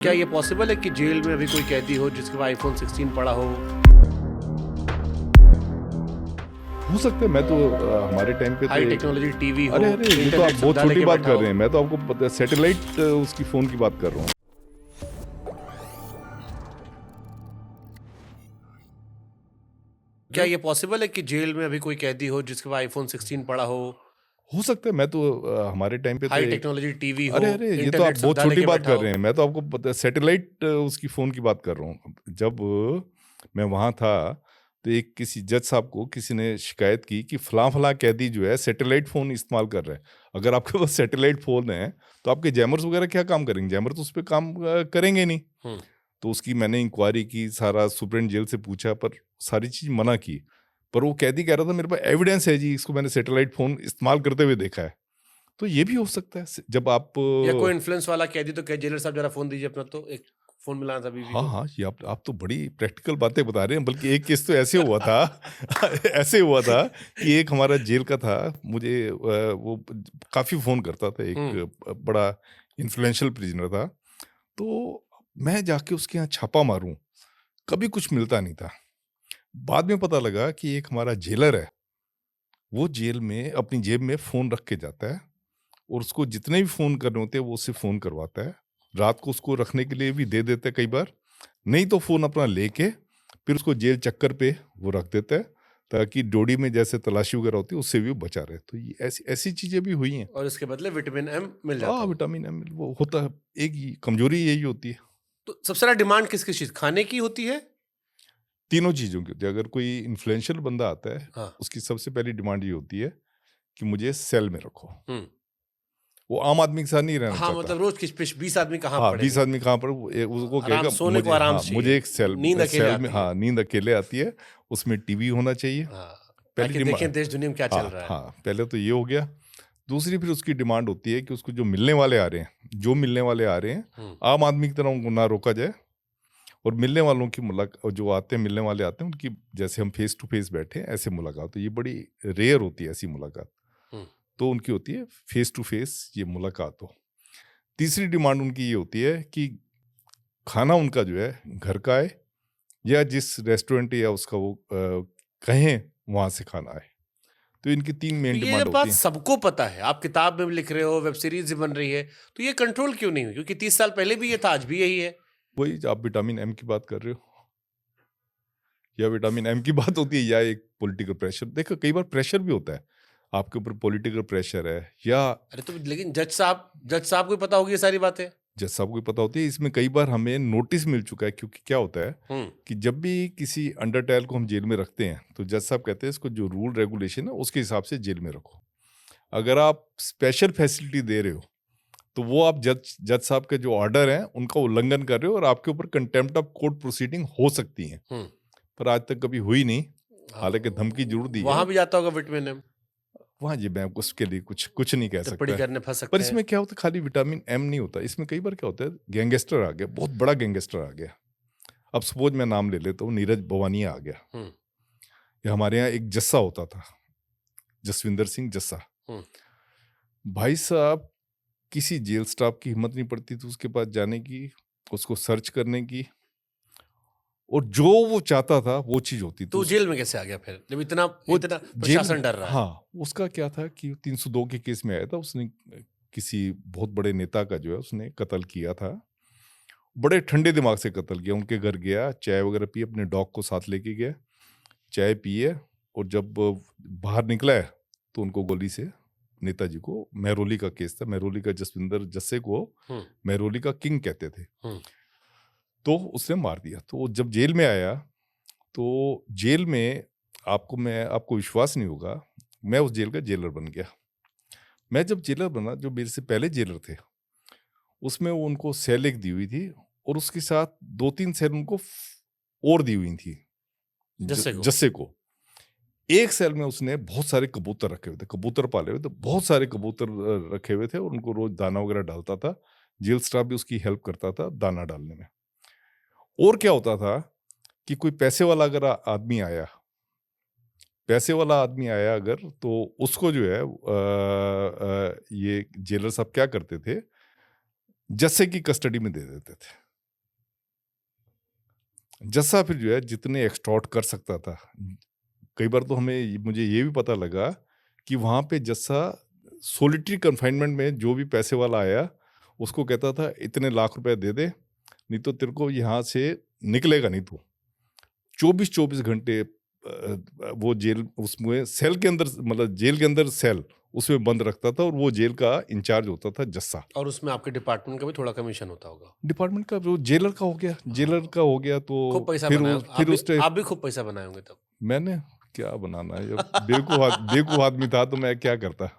क्या ये पॉसिबल है कि जेल में अभी कोई कैदी हो जिसके पास आईफोन 16 पड़ा हो? हो सकता है। मैं तो हमारे टाइम पे तो हाई टेक्नोलॉजी टीवी हो, अरे ये तो इंटरनेट आप बहुत सुविधा छोटी लेके बात बैठा कर हो। रहे हैं। मैं तो आपको पता है सैटेलाइट उसकी फ़ोन की बात कर रहा हूँ। क्या ये पॉसिबल है कि जेल में अभी कोई कैदी हो जिसके पास आईफोन 16 पड़ा हो सकता है। मैं तो हमारे टाइम पे तो हाई टेक्नोलॉजी टीवी हो, अरे ये तो आप इंटरनेट बहुत सुविधा छोटी लेके बात बैठा कर हो। रहे हैं। मैं तो आपको पता है सैटेलाइट उसकी फ़ोन की बात कर रहा हूँ। जब मैं वहाँ था तो एक किसी जज साहब को किसी ने शिकायत की कि फलां कैदी जो है सैटेलाइट फ़ोन इस्तेमाल कर रहा है। अगर आपके पास सैटेलाइट फ़ोन है तो आपके जैमर्स वगैरह क्या काम करेंगे? जैमर तो उस पे काम करेंगे नहीं। हम्म। तो उसकी मैंने इंक्वायरी की, सारा सुप्रीम जेल से पूछा, पर सारी चीज़ मना की। पर वो कैदी कह रहा था मेरे पास एविडेंस है जी, इसको मैंने सैटेलाइट फ़ोन इस्तेमाल करते हुए देखा है। तो ये भी हो सकता है जब आप या कोई इन्फ्लुएंस वाला कैदी तो कहे जेलर साहब जरा फोन दीजिए अपना, तो एक फोन मिलाना था बीवी हाँ, को। हाँ, ये आप तो बड़ी प्रैक्टिकल बातें बता रहे हैं। बल्कि एक केस तो ऐसे हुआ था ऐसे हुआ था कि एक हमारा जेल का था, मुझे वो काफ़ी फ़ोन करता था, एक हम्म। बड़ा इन्फ्लुएंशियल प्रिज़नर था। तो मैं जाके उसके यहाँ छापा मारूँ, कभी कुछ मिलता नहीं था। बाद में पता लगा कि एक हमारा जेलर है, वो जेल में अपनी जेब में फ़ोन रख के जाता है और उसको जितने भी फ़ोन करने होते हैं वो उससे फ़ोन करवाता है। रात को उसको रखने के लिए भी दे देता है कई बार, नहीं तो फ़ोन अपना लेके फिर उसको जेल चक्कर पे वो रख देता है, ताकि डोडी में जैसे तलाशी वगैरह होती है उससे भी वो बचा रहे। तो ये ऐसी ऐसी चीज़ें भी हुई हैं। और इसके बदले विटामिन एम मिल जाता हाँ, हो। विटामिन एम वो होता है, एक ही कमज़ोरी यही होती है। तो सबसे ज्यादा डिमांड किस किस चीज, खाने की होती है? तीनों चीज़ों की होती है। अगर कोई इन्फ्लुएंशियल बंदा आता है, हाँ। उसकी सबसे पहली डिमांड ये होती है कि मुझे सेल में रखो। हम्म। वो आम आदमी के साथ नहीं रहना हाँ, चाहता। मतलब रोज किस 20 आदमी कहाँ हाँ, 20 पड़ेंगे? आदमी कहाँ पर वो उसको आराम, कहेगा सोने को मुझे, आराम हाँ, चाहिए। मुझे एक नींद अकेले सेल में, आती है। हाँ, नींद अकेले आती है, उसमें टीवी होना चाहिए। हाँ, पहली ताकि डिमा देखें देश दुनिया में क्या चल हाँ, रहा है। हाँ, पहले तो ये हो गया। दूसरी फिर उसकी डिमांड होती है कि उसको जो मिलने वाले आ रहे हैं, हम्म। आम आदमी की तरह उनको ना रोका जाए, और मिलने वालों की जो आते हैं, मिलने वाले आते हैं, उनकी जैसे हम फेस टू फेस बैठे हैं ऐसे मुलाकात, तो ये बड़ी रेयर होती है ऐसी मुलाकात। हम्म। तो उनकी होती है फेस टू फेस ये मुलाकात हो। तीसरी डिमांड उनकी ये होती है कि खाना उनका जो है घर का आए, या जिस रेस्टोरेंट या उसका वो कहें वहाँ से खाना आए। तो इनकी 3 तो मेन ये डिमांड जब होती बात हैं। सबको पता है, आप किताब में भी लिख रहे हो, वेब सीरीज भी बन रही है, तो ये कंट्रोल क्यों नहीं हुई? क्योंकि 30 साल पहले भी ये था, आज भी यही है। वही आप विटामिन एम की बात कर रहे हो, या विटामिन एम की बात होती है, या एक पॉलिटिकल प्रेशर। देखो कई बार प्रेशर भी होता है, आपके ऊपर पॉलिटिकल प्रेशर है, या अरे तो लेकिन जज साहब को भी पता होगी ये सारी बातें। जज साहब को भी पता होती है। इसमें कई बार हमें नोटिस मिल चुका है, क्योंकि क्या होता है हम्म। कि जब भी किसी अंडर को हम जेल में रखते हैं तो जज साहब कहते हैं इसको जो रूल रेगुलेशन है उसके हिसाब से जेल में रखो। अगर आप स्पेशल फैसिलिटी दे रहे हो तो वो आप जज जज साहब के जो ऑर्डर हैं उनका उल्लंघन कर रहे हो, और आपके ऊपर कंटेम्प्ट ऑफ कोर्ट प्रोसीडिंग हो सकती हैं। हम्म। पर आज तक कभी हुई नहीं, हाँ, हालांकि धमकी जरूर दी है। वहां भी जाता होगा विटामिन एम। वहाँ जी मैं उसके लिए कुछ कुछ नहीं कह टिप्पणी सकता। करने फंस पर सकते हैं। इसमें क्या होता है, खाली विटामिन एम नहीं होता इसमें। कई बार क्या होता है, गैंगस्टर आ गया, बहुत बड़ा गैंगस्टर आ गया। अब सपोज मैं नाम ले लेता हूँ, नीरज भवानिया आ गया। हम्म। या हमारे यहाँ एक जस्सा होता था, जसविंदर सिंह जस्सा। हम्म। भाई साहब, किसी जेल स्टाफ की हिम्मत नहीं पड़ती थी उसके पास जाने की, उसको सर्च करने की, और जो वो चाहता था वो चीज होती थी। तो जेल में कैसे आ गया फिर, जब इतना वो इतना जेल में, प्रशासन डर रहा है? हाँ, उसका क्या था कि 302 के केस में आया था। उसने किसी बहुत बड़े नेता का जो है उसने कत्ल किया था। बड़े ठंडे दिमाग से कत्ल किया। उनके घर गया, चाय वगैरह पी, अपने डॉग को साथ लेके गया, चाय पिए, और जब बाहर निकला है तो उनको गोली से, नेताजी को, महरौली का केस था, महरौली का जसविंदर जस्से को हम्म। महरौली का किंग कहते थे, हम्म। तो उसने मार दिया। तो जब जेल में आया, तो जेल में आपको विश्वास नहीं होगा, मैं उस जेल का जेलर बन गया। मैं जब जेलर बना, जो मेरे से पहले जेलर थे उसमें वो उनको सेल एक दी हुई थी, और उसके साथ 2-3 सेल उनको और दी हुई थी जस्से को। जस्से को। एक सेल में उसने बहुत सारे कबूतर रखे हुए थे, कबूतर पाले हुए थे, बहुत सारे कबूतर रखे हुए थे, और उनको रोज दाना वगैरह डालता था। जेल स्टाफ भी उसकी हेल्प करता था दाना डालने में। और क्या होता था कि कोई पैसे वाला अगर आदमी आया, पैसे वाला आदमी आया अगर, तो उसको जो है ये जेलर साहब क्या करते थे, जस्से की कस्टडी में दे देते थे। जस्सा फिर जो है जितने एक्सटॉर्ट कर सकता था, कई बार तो मुझे ये भी पता लगा कि वहाँ पे जस्सा सॉलिटरी कन्फाइनमेंट में जो भी पैसे वाला आया, उसको कहता था इतने लाख रुपए दे दे, नहीं तो तेरे को यहाँ से निकलेगा नहीं तू। 24-24 घंटे वो जेल उसमें सेल के अंदर, मतलब जेल के अंदर सेल, उसमें बंद रखता था और वो जेल का इंचार्ज होता था जस्सा। और उसमें आपके डिपार्टमेंट का भी थोड़ा कमीशन होता होगा। डिपार्टमेंट का जो जेलर का हो गया, जेलर का हो गया तो खूब पैसा फिर बनाया, फिर उस टाइम आप भी खूब पैसा बनाए होंगे तब। मैंने क्या बनाना है, जब बेवकूफ़ बेवकूफ़ आदमी था तो मैं क्या करता।